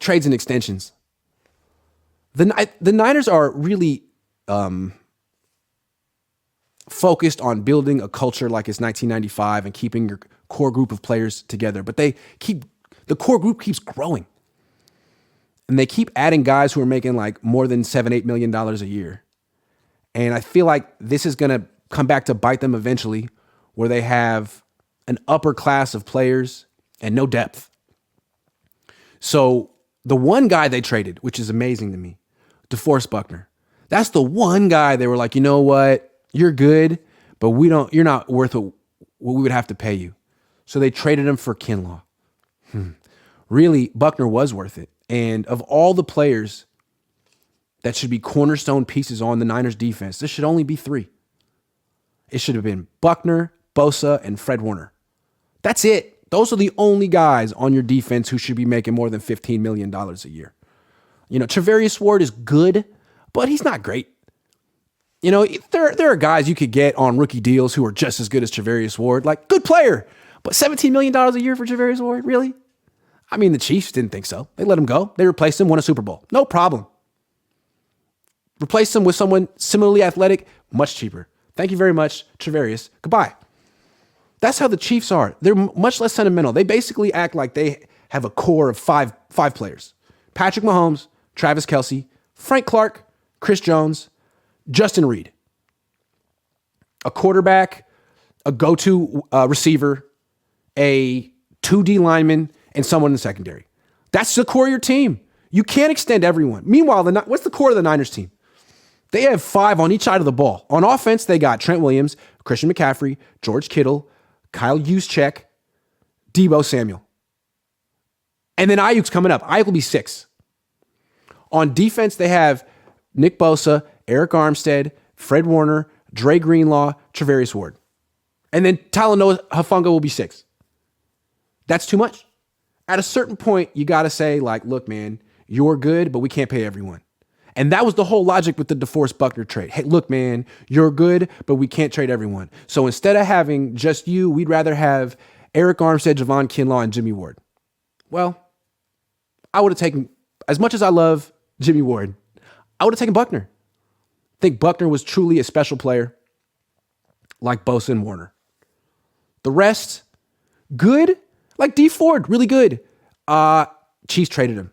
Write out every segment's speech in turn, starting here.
trades and extensions. The Niners are really focused on building a culture like it's 1995 and keeping your core group of players together. But the core group keeps growing. And they keep adding guys who are making like more than $7-8 million a year. And I feel like this is going to come back to bite them eventually, where they have an upper class of players and no depth. So the one guy they traded, which is amazing to me, DeForest Buckner. That's the one guy they were like, you know what? You're good, but you're not worth what we would have to pay you. So they traded him for Kinlaw. Really, Buckner was worth it. And of all the players that should be cornerstone pieces on the Niners defense, this should only be 3. It should have been Buckner, Bosa, and Fred Warner. That's it. Those are the only guys on your defense who should be making more than $15 million a year. You know, Travarius Ward is good, but he's not great. You know, there are guys you could get on rookie deals who are just as good as Travarius Ward. Like, good player, but $17 million a year for Travarius Ward? Really? I mean, the Chiefs didn't think so. They let him go. They replaced him, won a Super Bowl. No problem. Replace him with someone similarly athletic, much cheaper. Thank you very much, Travarius. Goodbye. That's how the Chiefs are. They're much less sentimental. They basically act like they have a core of five players. Patrick Mahomes, Travis Kelce, Frank Clark, Chris Jones, Justin Reed. A quarterback, a go-to receiver, a 2D lineman, and someone in the secondary. That's the core of your team. You can't extend everyone. Meanwhile, what's the core of the Niners team? They have 5 on each side of the ball. On offense, they got Trent Williams, Christian McCaffrey, George Kittle, Kyle Juszczyk, Deebo Samuel. And then Ayuk's coming up. Ayuk will be 6. On defense, they have Nick Bosa, Eric Armstead, Fred Warner, Dre Greenlaw, Travarius Ward. And then Talanoa Hufanga will be 6. That's too much. At a certain point, you got to say, like, look, man, you're good, but we can't pay everyone. And that was the whole logic with the DeForest Buckner trade. Hey, look, man, you're good, but we can't trade everyone. So instead of having just you, we'd rather have Eric Armstead, Javon Kinlaw, and Jimmy Ward. Well, I would have taken, as much as I love Jimmy Ward, I would have taken Buckner. I think Buckner was truly a special player, like Bosa and Warner. The rest, good. Like D Ford, really good. Chiefs traded him.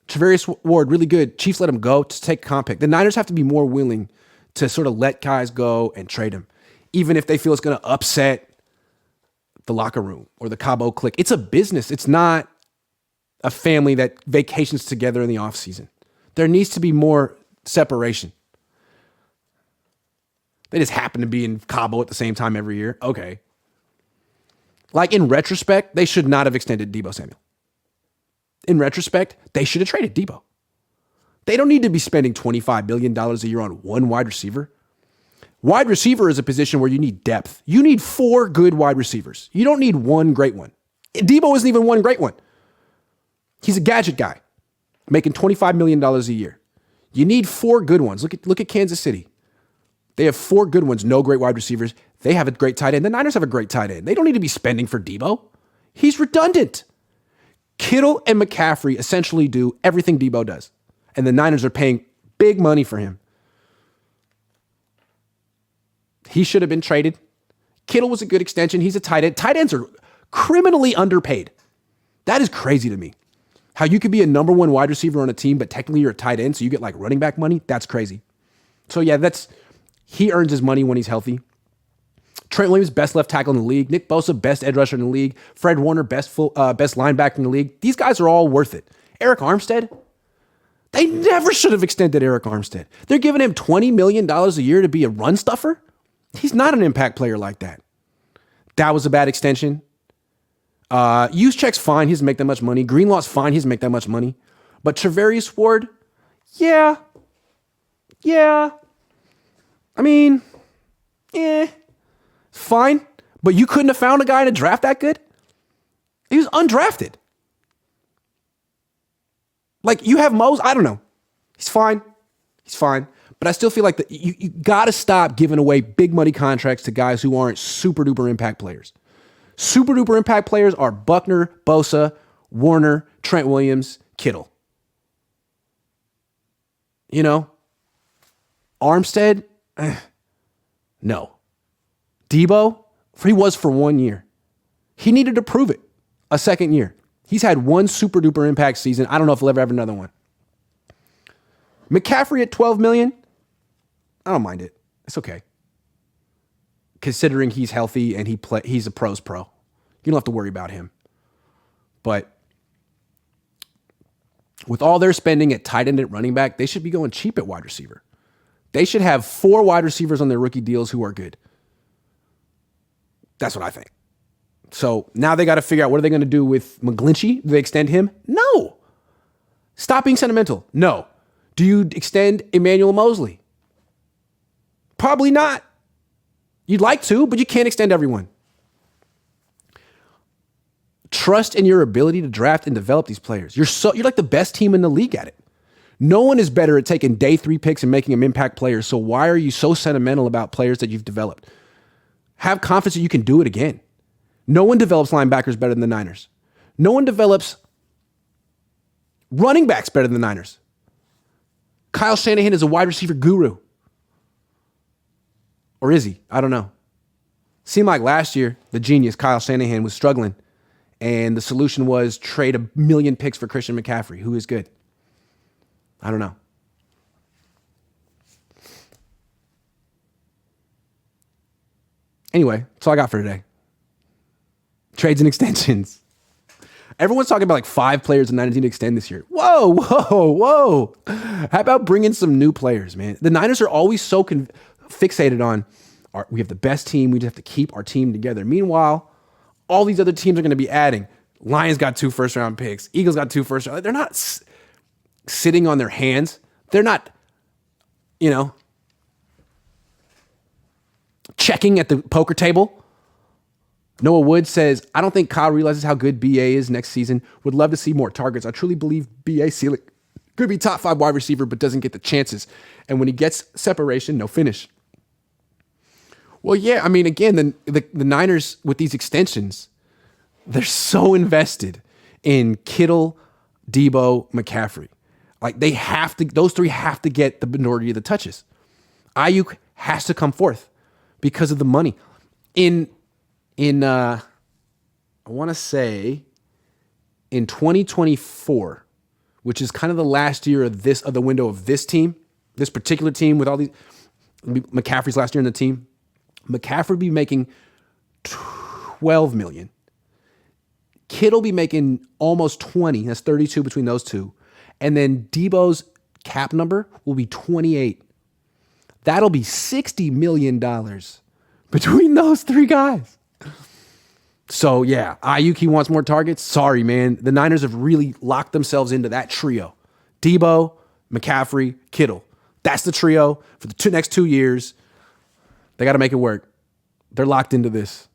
Travarius Ward, really good. Chiefs let him go to take a comp pick. The Niners have to be more willing to sort of let guys go and trade him, even if they feel it's going to upset the locker room or the Cabo clique. It's a business. It's not a family that vacations together in the offseason. There needs to be more separation. They just happen to be in Cabo at the same time every year. Okay. Like, in retrospect, they should not have extended Deebo Samuel. In retrospect, they should have traded Deebo. They don't need to be spending $25 million a year on one wide receiver. Wide receiver is a position where you need depth. You need 4 good wide receivers. You don't need one great one. Deebo isn't even one great one. He's a gadget guy making $25 million a year. You need 4 good ones. Look at Kansas City. They have 4 good ones, no great wide receivers. They have a great tight end. The Niners have a great tight end. They don't need to be spending for Deebo. He's redundant. Kittle and McCaffrey essentially do everything Deebo does. And the Niners are paying big money for him. He should have been traded. Kittle was a good extension. He's a tight end. Tight ends are criminally underpaid. That is crazy to me. How you could be a number 1 wide receiver on a team, but technically you're a tight end, so you get like running back money. That's crazy. So yeah, he earns his money when he's healthy. Trent Williams, best left tackle in the league. Nick Bosa, best edge rusher in the league. Fred Warner, best linebacker in the league. These guys are all worth it. Eric Armstead, they never should have extended Eric Armstead. They're giving him $20 million a year to be a run stuffer. He's not an impact player like that. That was a bad extension. Juszczyk's fine. He doesn't make that much money. Greenlaw's fine. He doesn't make that much money. But Travarius Ward, yeah. I mean, fine. But you couldn't have found a guy in a draft that good? He was undrafted. Like, you have Mose, I don't know. He's fine. But I still feel like you got to stop giving away big money contracts to guys who aren't super duper impact players. Super duper impact players are Buckner, Bosa, Warner, Trent Williams, Kittle. You know, Armstead, no. Debo, he was for 1 year. He needed to prove it a second year. He's had one super duper impact season. I don't know if he'll ever have another one. McCaffrey at $12 million, I don't mind it. It's okay. Considering he's healthy and he's a pro's pro. You don't have to worry about him. But with all their spending at tight end and running back, they should be going cheap at wide receiver. They should have 4 wide receivers on their rookie deals who are good. That's what I think. So now they got to figure out what are they going to do with McGlinchey? Do they extend him? No. Stop being sentimental. No. Do you extend Emmanuel Mosley? Probably not. You'd like to, but you can't extend everyone. Trust in your ability to draft and develop these players. You're like the best team in the league at it. No one is better at taking day 3 picks and making them impact players. So why are you so sentimental about players that you've developed? Have confidence that you can do it again. No one develops linebackers better than the Niners. No one develops running backs better than the Niners. Kyle Shanahan is a wide receiver guru. Or is he? I don't know. Seemed like last year, the genius Kyle Shanahan was struggling. And the solution was trade 1 million picks for Christian McCaffrey, who is good. I don't know. Anyway, that's all I got for today. Trades and extensions. Everyone's talking about like 5 players the Niners need to extend this year. Whoa, whoa, whoa. How about bringing some new players, man? The Niners are always so fixated on, we have the best team. We just have to keep our team together. Meanwhile, all these other teams are going to be adding. Lions got 2 first-round picks. Eagles got 2 first-round. They're not sitting on their hands. They're not, checking at the poker table. Noah Wood says, I don't think Kyle realizes how good BA is next season. Would love to see more targets. I truly believe BA ceiling could be top 5 wide receiver, but doesn't get the chances. And when he gets separation, no finish. Well, yeah, I mean, again, the Niners with these extensions, they're so invested in Kittle, Debo, McCaffrey. Like those 3 have to get the minority of the touches. Ayuk has to come forth because of the money. I want to say in 2024, which is kind of the last year of the window of this team, this particular team with all these, McCaffrey's last year in the team, McCaffrey would be making $12 million. Kittle be making almost 20. That's 32 between those two. And then Debo's cap number will be 28. That'll be $60 million between those 3 guys. So, yeah, Ayuk, he wants more targets. Sorry, man. The Niners have really locked themselves into that trio. Debo, McCaffrey, Kittle. That's the trio for the next 2 years. They got to make it work. They're locked into this.